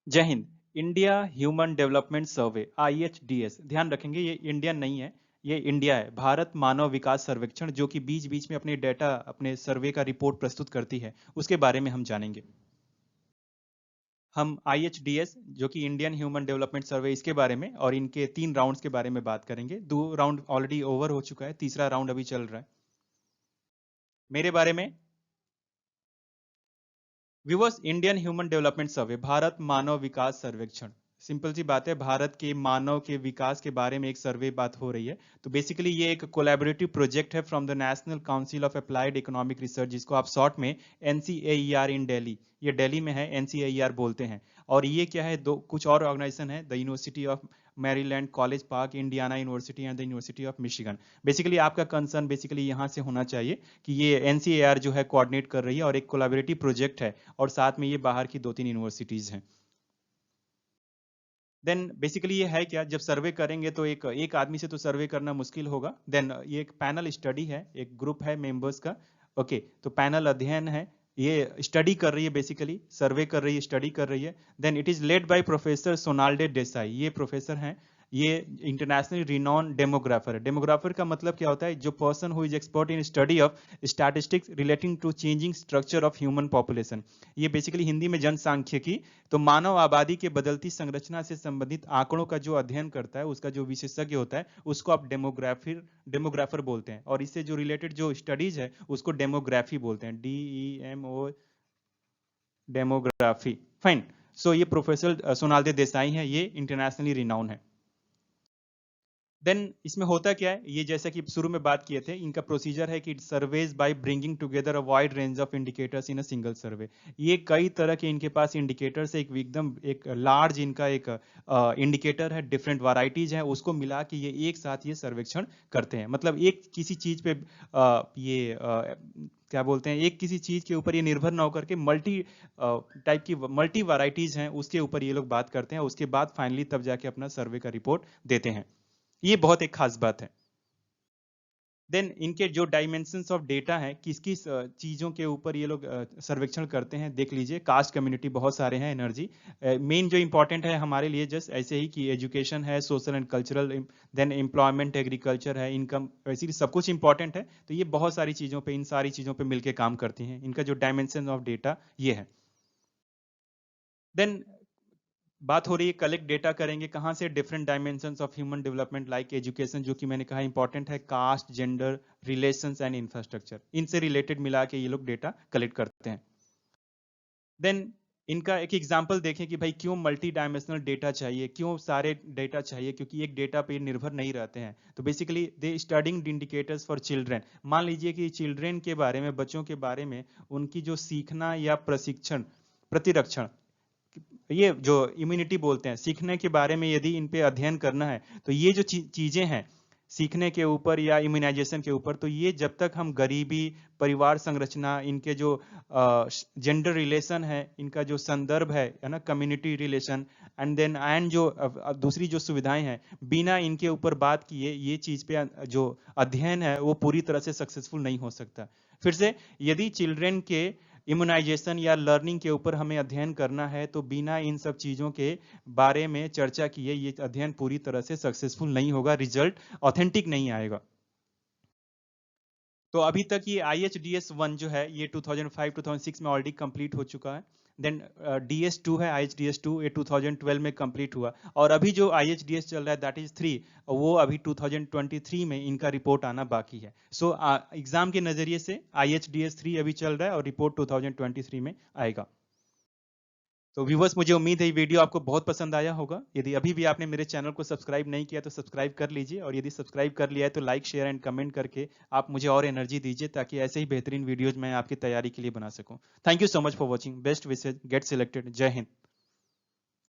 जय Hind. India human development सर्वे IHDS, ध्यान रखेंगे ये इंडियन नहीं है, ये इंडिया है। भारत मानव विकास सर्वेक्षण जो कि बीच बीच में अपने डेटा, अपने सर्वे का रिपोर्ट प्रस्तुत करती है, उसके बारे में हम जानेंगे। हम IHDS जो कि इंडियन ह्यूमन डेवलपमेंट सर्वे, इसके बारे में और इनके 3 राउंड्स के बारे में बात करेंगे। 2 राउंड ऑलरेडी ओवर हो चुका है, तीसरा राउंड अभी चल रहा है। मेरे बारे में व्यूअर्स, इंडियन ह्यूमन डेवलपमेंट सर्वे, भारत मानव विकास सर्वेक्षण, सिंपल सी बात है, भारत के मानव के विकास के बारे में एक सर्वे बात हो रही है। तो बेसिकली ये एक कोलैबोरेटिव प्रोजेक्ट है from the national council of applied economic research, जिसको आप शॉर्ट में NCAER इन दिल्ली, ये दिल्ली में है, NCAER बोलते हैं। और ये क्या है, दो कुछ और ऑर्गेनाइजेशन है, the university of Maryland, college park, Indiana university and the university of Michigan. Basically आपका कंसर्न बेसिकली यहाँ से होना चाहिए कि ये NCAR जो है कोऑर्डिनेट कर रही है और एक कोलैबोरेटिव प्रोजेक्ट है, और साथ में ये बाहर की 2-3 यूनिवर्सिटीज हैं। देन बेसिकली ये है क्या, जब सर्वे करेंगे तो एक एक आदमी से तो सर्वे करना मुश्किल होगा। देन ये एक पैनल स्टडी है, एक ग्रुप है मेंबर्स का। ओके, तो पैनल अध्ययन है, ये स्टडी कर रही है, बेसिकली सर्वे कर रही है, स्टडी कर रही है। Then it is led by professor Sonalde Desai, ये प्रोफेसर हैं, ये इंटरनेशनली रिनॉन डेमोग्राफर है। डेमोग्राफर का मतलब क्या होता है, जो person who is expert in study of statistics relating to changing structure of human population. ये बेसिकली हिंदी में जनसांख्यिकी, तो मानव आबादी के बदलती संरचना से संबंधित आंकड़ों का जो अध्ययन करता है, उसका जो विशेषज्ञ होता है, उसको आप डेमोग्राफर बोलते हैं। और इससे जो रिलेटेड जो स्टडीज है, उसको डेमोग्राफी बोलते हैं, DEMO, डेमोग्राफी। फाइन। सो ये प्रोफेसर सोनाल्डे देसाई हैं, ये इंटरनेशनली रिनाउन है। देन इसमें होता क्या है, ये जैसा कि शुरू में बात किए थे, इनका प्रोसीजर है कि it surveys by bringing together a wide range of indicators in a single survey. ये कई तरह के इनके पास इंडिकेटर्स है, एक एकदम एक लार्ज इनका एक इंडिकेटर है, डिफरेंट वैरायटीज है, उसको मिला के ये एक साथ ये सर्वेक्षण करते हैं। मतलब एक किसी चीज पे क्या बोलते हैं, एक किसी चीज के ऊपर ये निर्भर ना होकर के मल्टी टाइप की मल्टी वैरायटीज हैं, उसके ऊपर ये लोग बात करते हैं, उसके बाद फाइनली तब जाके अपना सर्वे का रिपोर्ट देते हैं। ये बहुत एक खास बात है। देन इनके जो डायमेंशंस ऑफ डेटा है, किस किस चीजों के ऊपर ये लोग सर्वेक्षण करते हैं, देख लीजिए। कास्ट कम्युनिटी बहुत सारे हैं, एनर्जी मेन जो इंपॉर्टेंट है हमारे लिए, जस्ट ऐसे ही कि एजुकेशन है, social and cultural, then employment, agriculture है, इनकम, वैसे सब कुछ इंपॉर्टेंट है। तो ये बहुत सारी चीजों पे, इन सारी चीजों पे मिलके काम करती हैं। इनका जो डायमेंशन ऑफ डेटा ये है। देन बात हो रही है, कलेक्ट डेटा करेंगे कहाँ से, different dimensions of human development like education, जो कि मैंने कहा इंपॉर्टेंट है, caste, gender, relations and infrastructure, इनसे रिलेटेड मिला के ये लोग डेटा कलेक्ट करते हैं। देन इनका एक एग्जांपल देखें कि भाई क्यों मल्टी डायमेंशनल डेटा चाहिए, क्यों सारे डेटा चाहिए, क्योंकि एक डेटा पे निर्भर नहीं रहते हैं। तो basically they studying indicators for children. मान लीजिए कि चिल्ड्रन के बारे में, बच्चों के बारे में, उनकी जो सीखना या प्रशिक्षण, प्रतिरक्षण, ये जो इम्यूनिटी बोलते हैं, सीखने के बारे में यदि इन पे अध्ययन करना है, तो ये जो चीजें हैं सीखने के ऊपर या इम्यूनाइजेशन के ऊपर, तो ये जब तक हम गरीबी, परिवार संरचना, इनके जो जेंडर रिलेशन है, इनका जो संदर्भ है ना, community relation, and then and जो दूसरी जो सुविधाएं हैं, बिना इनके ऊपर बात किए ये चीज पे जो अध्ययन है वो पूरी तरह से सक्सेसफुल नहीं हो सकता। फिर से, यदि चिल्ड्रन के इम्यूनाइजेशन या लर्निंग के ऊपर हमें अध्ययन करना है, तो बिना इन सब चीजों के बारे में चर्चा किए ये अध्ययन पूरी तरह से सक्सेसफुल नहीं होगा, रिजल्ट ऑथेंटिक नहीं आएगा। तो अभी तक ये IHDS 1 जो है, ये 2005-2006 में ऑलरेडी कंप्लीट हो चुका है। देन DS 2 है, IHDS 2, ये 2012 में कंप्लीट हुआ। और अभी जो IHDS चल रहा है, दैट इज 3, वो अभी 2023 में इनका रिपोर्ट आना बाकी है। सो एग्जाम के नजरिए से IHDS 3 अभी चल रहा है और रिपोर्ट 2023 में आएगा। तो व्यूवर्स, मुझे उम्मीद है ये वीडियो आपको बहुत पसंद आया होगा। यदि अभी भी आपने मेरे चैनल को सब्सक्राइब नहीं किया तो सब्सक्राइब कर लीजिए, और यदि सब्सक्राइब कर लिया है तो लाइक, शेयर एंड कमेंट करके आप मुझे और एनर्जी दीजिए, ताकि ऐसे ही बेहतरीन वीडियोज मैं आपकी तैयारी के लिए बना सकूं। Thank you so much for watching. Best wishes, get selected. जय हिंद।